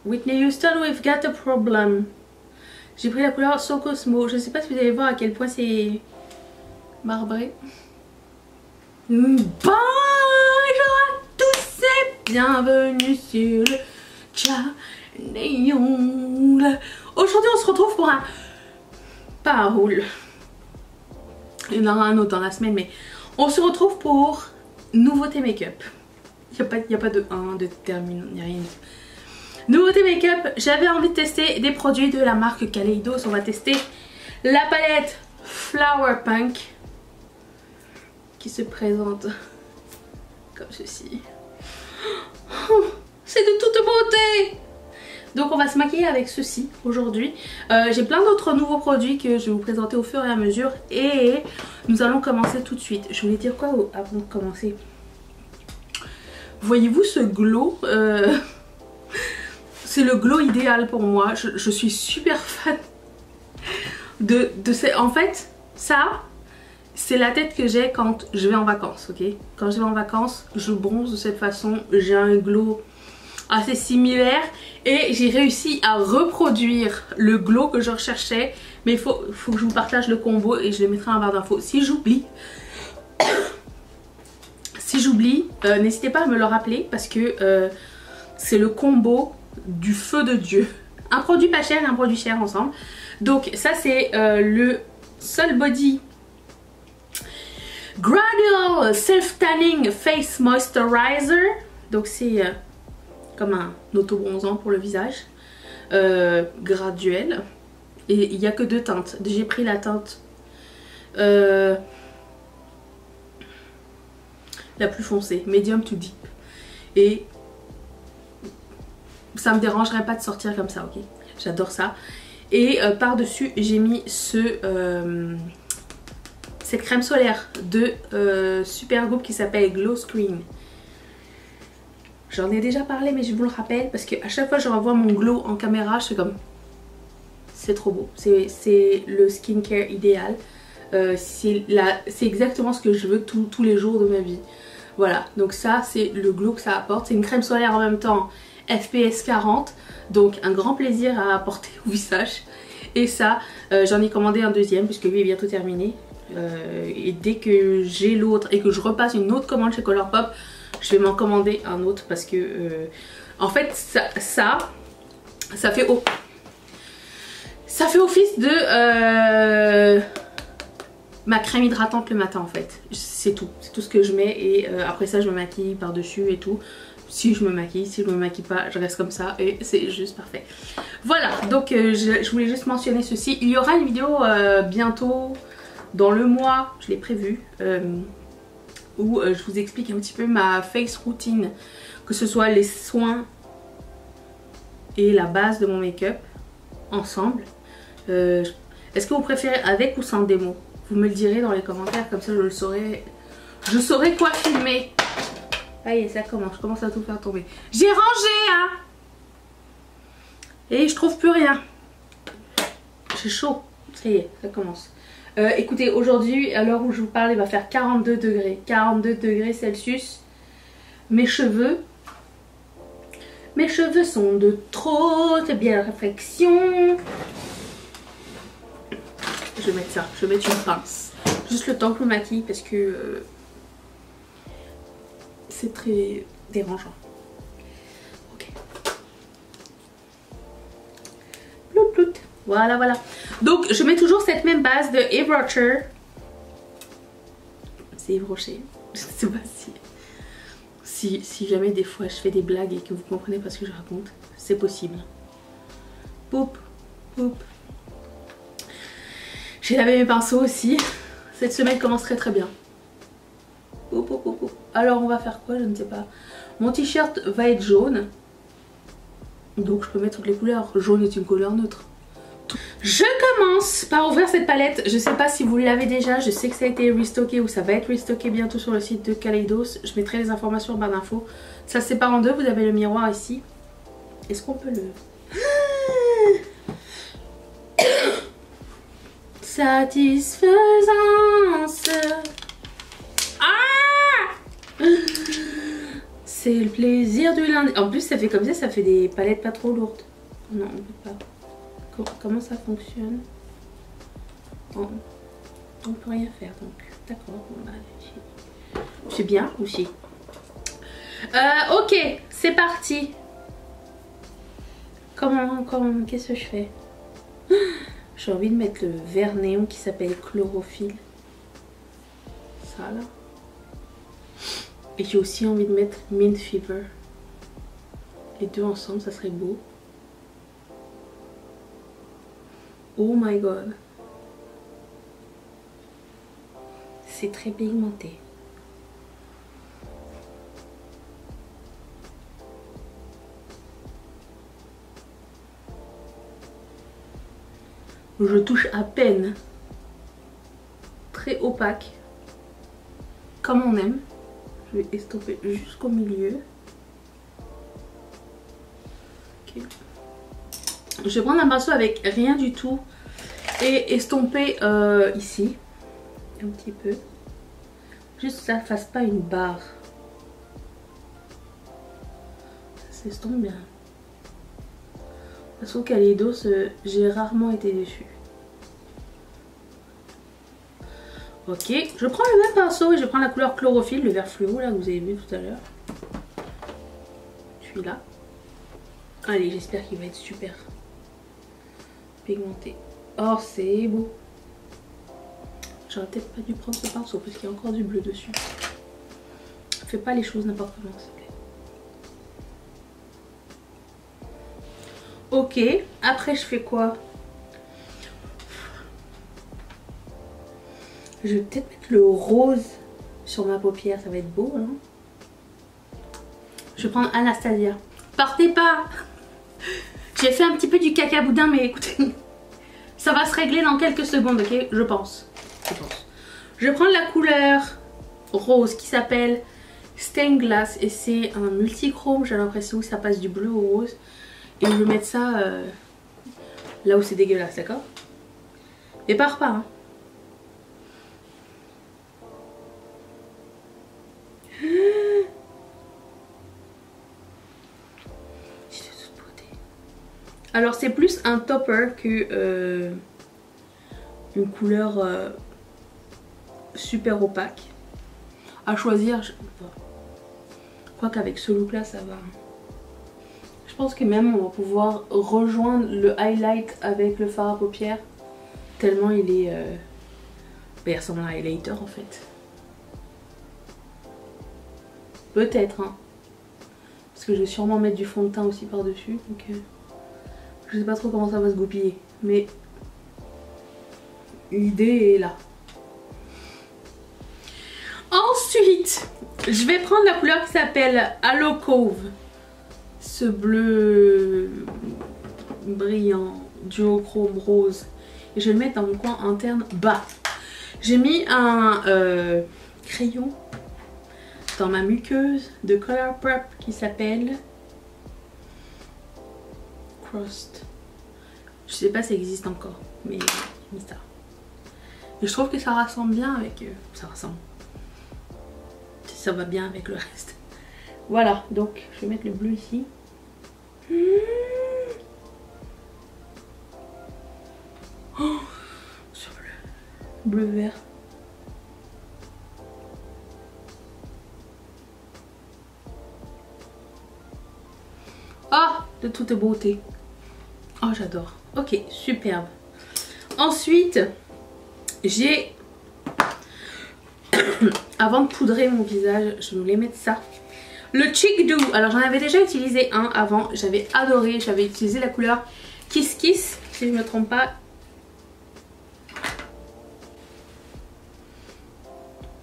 Whitney Houston, we've got a problem. J'ai pris la couleur So Cosmo. Je sais pas si vous allez voir à quel point c'est marbré. Bonjour à tous et bienvenue sur le channel. Aujourd'hui on se retrouve pour un... pas un haul. Il y en aura un autre dans la semaine, mais on se retrouve pour nouveauté make-up. Il n'y a pas de 1, de termine, il n'y a rien. Nouveauté make-up, j'avais envie de tester des produits de la marque Kaleidos. On va tester la palette Flower Punk qui se présente comme ceci. Oh, c'est de toute beauté! Donc on va se maquiller avec ceci aujourd'hui. J'ai plein d'autres nouveaux produits que je vais vous présenter au fur et à mesure. Et nous allons commencer tout de suite. Je voulais dire quoi avant de commencer? Voyez-vous ce glow? C'est le glow idéal pour moi. Je suis super fan de ces... En fait, ça, c'est la tête que j'ai quand je vais en vacances, ok? Quand je vais en vacances, je bronze de cette façon. J'ai un glow assez similaire et j'ai réussi à reproduire le glow que je recherchais. Mais il faut que je vous partage le combo et je le mettrai en barre d'infos. Si j'oublie... n'hésitez pas à me le rappeler parce que c'est le combo du feu de Dieu. Un produit pas cher et un produit cher ensemble. Donc ça c'est le Sol Body Gradual Self Tanning Face Moisturizer. Donc c'est comme un auto-bronzant pour le visage. Graduel. Et il n'y a que 2 teintes. J'ai pris la teinte la plus foncée, medium to deep. Et ça me dérangerait pas de sortir comme ça, ok? J'adore ça. Et par-dessus, j'ai mis cette crème solaire de Supergoop qui s'appelle Glow Screen. J'en ai déjà parlé, mais je vous le rappelle parce qu'à chaque fois que je revois mon glow en caméra, je suis comme... c'est trop beau. C'est le skincare idéal. C'est exactement ce que je veux tous les jours de ma vie. Voilà, donc ça c'est le glow que ça apporte. C'est une crème solaire en même temps FPS 40, donc un grand plaisir à apporter au visage. Et ça, j'en ai commandé un deuxième puisque lui est bientôt terminé. Et dès que j'ai l'autre et que je repasse une autre commande chez Colourpop, je vais m'en commander un autre parce que en fait ça fait office de ma crème hydratante le matin en fait. C'est tout ce que je mets et après ça je me maquille par dessus et tout. Si je me maquille, si je me maquille pas, je reste comme ça et c'est juste parfait. Voilà, donc je voulais juste mentionner ceci. Il y aura une vidéo bientôt dans le mois, je l'ai prévu, où je vous explique un petit peu ma face routine, que ce soit les soins et la base de mon make-up ensemble. Est-ce que vous préférez avec ou sans démo? Vous me le direz dans les commentaires, comme ça je le saurai. Je saurai quoi filmer. Allez, ça commence, je commence à tout faire tomber. J'ai rangé, hein. Et je trouve plus rien. J'ai chaud. Ça y est, ça commence. Écoutez, aujourd'hui, à l'heure où je vous parle, il va faire 42 degrés. 42 degrés Celsius. Mes cheveux sont de trop de belle réflexion. Je vais mettre ça, je vais mettre une pince. Juste le temps que je me maquille parce que c'est très dérangeant. Ok. Plout plout. Voilà, voilà. Donc je mets toujours cette même base de Yves Rocher. C'est Yves Rocher. Je sais pas si jamais des fois je fais des blagues et que vous comprenez pas ce que je raconte. C'est possible. Poup, poup. J'ai lavé mes pinceaux aussi. Cette semaine commence très très bien. Alors on va faire quoi? Je ne sais pas. Mon t-shirt va être jaune. Donc je peux mettre toutes les couleurs. Jaune est une couleur neutre. Je commence par ouvrir cette palette. Je ne sais pas si vous l'avez déjà. Je sais que ça a été restocké ou ça va être restocké bientôt sur le site de Kaleidos. Je mettrai les informations en barre d'infos. Ça se sépare en deux. Vous avez le miroir ici. Est-ce qu'on peut le... Satisfaisance. C'est le plaisir du lundi. En plus, ça fait comme ça fait des palettes pas trop lourdes. Non, on peut pas. Comment ça fonctionne? Oh, on peut rien faire donc. D'accord, bon, bah, c'est bien aussi. Ok, c'est parti. Qu'est-ce que je fais? J'ai envie de mettre le vert néon qui s'appelle chlorophylle. Ça là. Et j'ai aussi envie de mettre Mint Fever. Les deux ensemble, ça serait beau. Oh my god. C'est très pigmenté. Je touche à peine. Très opaque. Comme on aime. Je vais estomper jusqu'au milieu. Okay. Je vais prendre un pinceau avec rien du tout et estomper ici. Un petit peu. Juste que ça ne fasse pas une barre. Ça s'estompe bien. Parce qu'au Kaleidos, j'ai rarement été déçue. Ok, je prends le même pinceau et je prends la couleur chlorophylle, le vert fluo là que vous avez vu tout à l'heure. Celui-là. Allez, j'espère qu'il va être super pigmenté. Oh, c'est beau. J'aurais peut-être pas dû prendre ce pinceau parce qu'il y a encore du bleu dessus. Fais pas les choses n'importe comment, s'il te plaît. Ok, après je fais quoi? Je vais peut-être mettre le rose sur ma paupière, ça va être beau, hein. Je vais prendre Anastasia. Partez pas! J'ai fait un petit peu du caca boudin, mais écoutez, ça va se régler dans quelques secondes, ok? Je pense. Je vais prendre la couleur rose qui s'appelle Stained Glass et c'est un multichrome, j'ai l'impression que ça passe du bleu au rose. Et je vais mettre ça là où c'est dégueulasse, d'accord? Et pars pas, hein. Alors c'est plus un topper que une couleur super opaque. À choisir, je crois qu'avec ce look là ça va. Je pense que même on va pouvoir rejoindre le highlight avec le fard à paupières. Tellement il est... il ressemble à un highlighter en fait. Peut-être, hein. Parce que je vais sûrement mettre du fond de teint aussi par dessus. Donc je sais pas trop comment ça va se goupiller. Mais l'idée est là. Ensuite, je vais prendre la couleur qui s'appelle Halo Cove. Ce bleu brillant, duochrome rose. Et je vais le mettre dans mon coin interne bas. J'ai mis un crayon dans ma muqueuse de Color Prep qui s'appelle Crust. Je sais pas si ça existe encore, mais j'ai mis ça. Et je trouve que ça ressemble bien avec... ça ressemble. Ça va bien avec le reste. Voilà, donc je vais mettre le bleu ici. Oh, ce bleu. Bleu-vert. Ah, de toute beauté. Oh, j'adore. Ok, superbe. Ensuite, j'ai... Avant de poudrer mon visage, je voulais mettre ça. Le Cheek Do. Alors, j'en avais déjà utilisé un avant. J'avais adoré. J'avais utilisé la couleur Kiss Kiss, si je ne me trompe pas.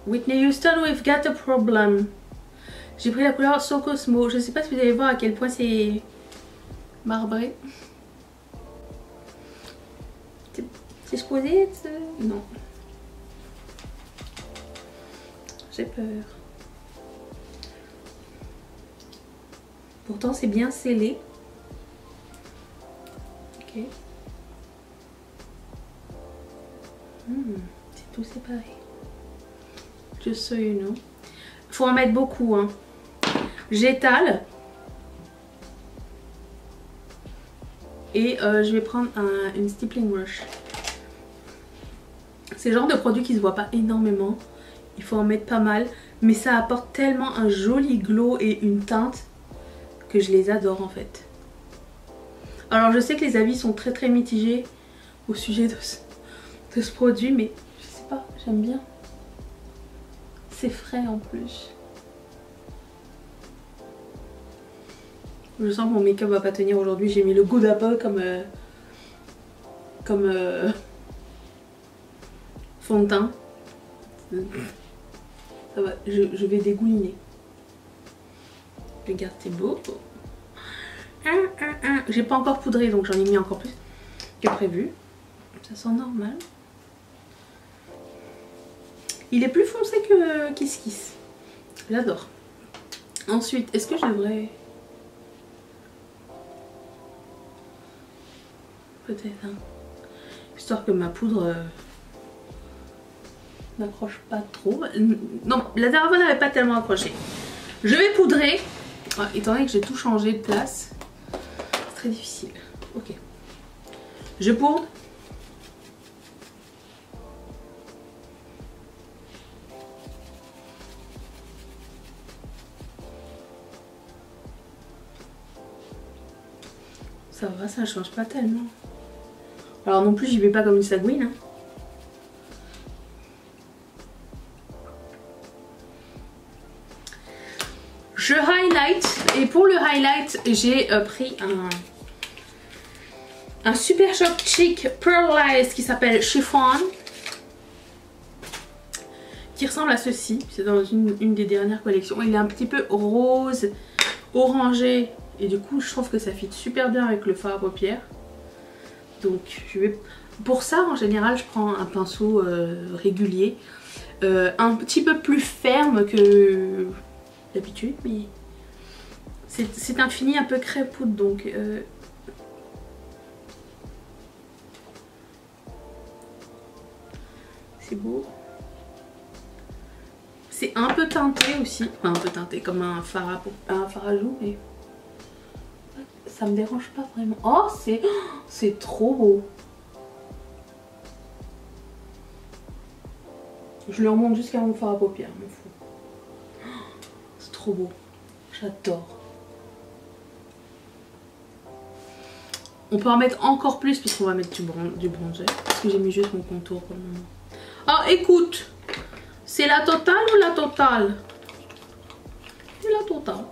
Whitney Houston, we've got a problem. J'ai pris la couleur So Cosmo. Je ne sais pas si vous allez voir à quel point c'est marbré. C'est supposé être... Non. J'ai peur. Pourtant c'est bien scellé. Ok. C'est tout séparé. Just so you know. Faut en mettre beaucoup, hein. J'étale. Et je vais prendre une stippling brush. C'est le genre de produit qui se voit pas énormément. Il faut en mettre pas mal. Mais ça apporte tellement un joli glow et une teinte que je les adore en fait. Alors je sais que les avis sont très mitigés au sujet de ce produit. Mais je sais pas, j'aime bien. C'est frais en plus. Je sens que mon make-up va pas tenir aujourd'hui. J'ai mis le Good Apple comme fond de teint. Ça va, je vais dégouliner. Regarde, c'est beau. J'ai pas encore poudré donc j'en ai mis encore plus que prévu. Ça sent normal. Il est plus foncé que Kiss Kiss. J'adore. Ensuite, est-ce que je devrais... Peut-être, hein. Histoire que ma poudre n'accroche pas trop. Non, la dernière fois n'avait pas tellement accroché. Je vais poudrer. Ah, étant donné que j'ai tout changé de place, c'est très difficile. Ok. Je poudre. Ça va, ça change pas tellement. Alors non plus j'y vais pas comme une sagouine. Hein. Je highlight et pour le highlight j'ai pris un Super Shop Chic Pearlized qui s'appelle Chiffon. Qui ressemble à ceci. C'est dans une des dernières collections. Il est un petit peu rose, orangé. Et du coup je trouve que ça fit super bien avec le fard à paupières. Donc je vais... Pour ça en général je prends un pinceau régulier. Un petit peu plus ferme que d'habitude. Mais c'est un fini un peu crêpe-poudre donc... C'est beau. C'est un peu teinté aussi. Enfin un peu teinté comme un fard à joues mais... Ça me dérange pas vraiment. Oh, c'est trop beau. Je le remonte jusqu'à mon fard à paupières, m'en fous. C'est trop beau. J'adore. On peut en mettre encore plus puisqu'on va mettre du bronzer. Parce que j'ai mis juste mon contour pour le moment. Oh, écoute. C'est la totale ou la totale? C'est la totale.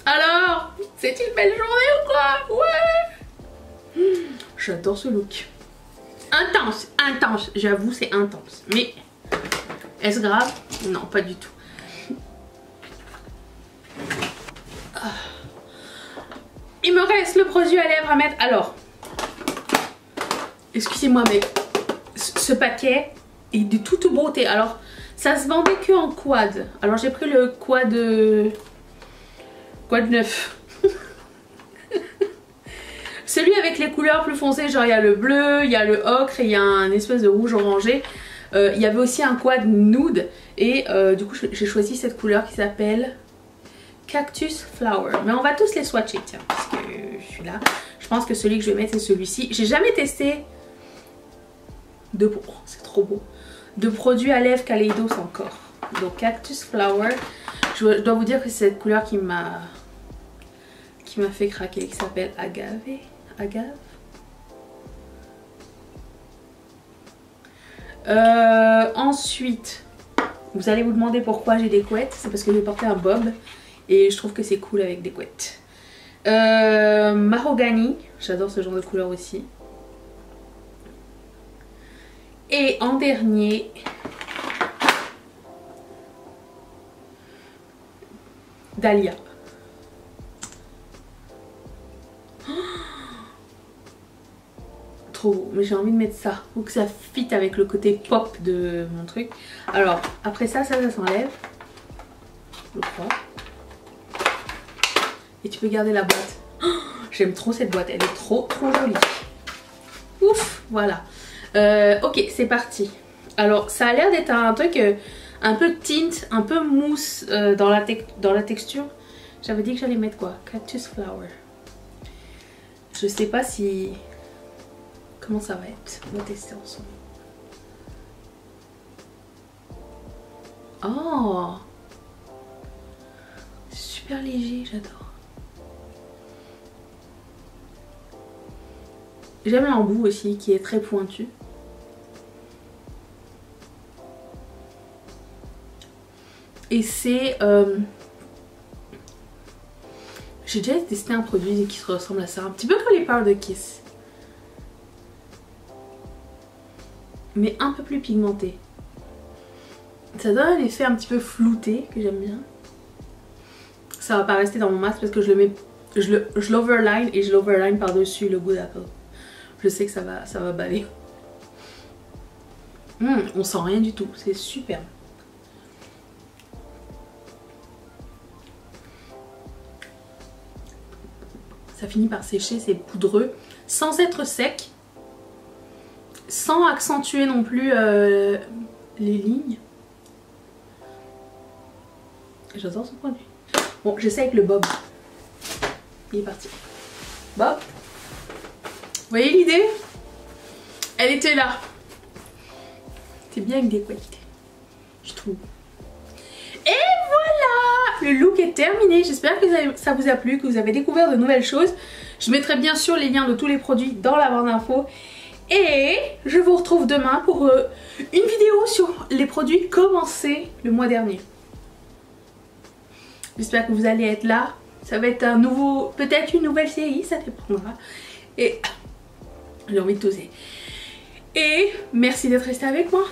Alors, c'est une belle journée ou quoi? Ouais. J'adore ce look. Intense, intense. J'avoue, c'est intense. Mais est-ce grave? Non, pas du tout. Il me reste le produit à lèvres à mettre. Alors, excusez-moi, mais ce paquet est de toute beauté. Alors, ça se vendait que en quad. Alors, j'ai pris le quad 9. Celui avec les couleurs plus foncées, genre il y a le bleu, il y a le ocre et il y a un espèce de rouge orangé. Il y avait aussi un quad nude et du coup j'ai choisi cette couleur qui s'appelle Cactus Flower. Mais on va tous les swatcher, tiens, parce que je suis là. Je pense que celui que je vais mettre c'est celui-ci. J'ai jamais testé de... Oh, c'est trop beau. De produits à lèvres Kaleidos encore. Donc Cactus Flower. Je dois vous dire que c'est cette couleur qui m'a fait craquer, qui s'appelle Agave. Agave. Ensuite, vous allez vous demander pourquoi j'ai des couettes. C'est parce que j'ai porté un bob et je trouve que c'est cool avec des couettes. Mahogany, j'adore ce genre de couleur aussi. Et en dernier, Dahlia. Trop beau, mais j'ai envie de mettre ça pour que ça fit avec le côté pop de mon truc. Alors après ça s'enlève, je crois. Et tu peux garder la boîte. Oh, J'aime trop cette boîte, elle est trop jolie. Ouf, voilà. Ok, c'est parti. Alors, ça a l'air d'être un truc un peu tint, un peu mousse dans la texture. J'avais dit que j'allais mettre quoi? Cactus flower. Je sais pas si... Comment ça va être? On va tester ensemble. Oh! Super léger, j'adore. J'aime l'embout aussi qui est très pointu. Et c'est... J'ai déjà testé un produit qui se ressemble à ça. Un petit peu comme les Power de Kiss. Mais un peu plus pigmenté. Ça donne un effet un petit peu flouté que j'aime bien. Ça va pas rester dans mon masque parce que je le mets... Je l'overline et je l'overline par-dessus le Good Apple. Je sais que ça va baver. On sent rien du tout, c'est super. Ça finit par sécher, c'est poudreux, sans être sec, sans accentuer non plus les lignes. J'adore ce produit. Bon, j'essaie avec le Bob. Il est parti. Bob. Vous voyez l'idée? Elle était là. C'est bien avec des qualités, je trouve. Et voilà! Le look est terminé. J'espère que ça vous a plu, que vous avez découvert de nouvelles choses. Je mettrai bien sûr les liens de tous les produits dans la barre d'infos. Et je vous retrouve demain pour une vidéo sur les produits commencés le mois dernier. J'espère que vous allez être là. Ça va être un nouveau, peut-être une nouvelle série, ça dépendra. Et j'ai envie de toser. Et merci d'être resté avec moi.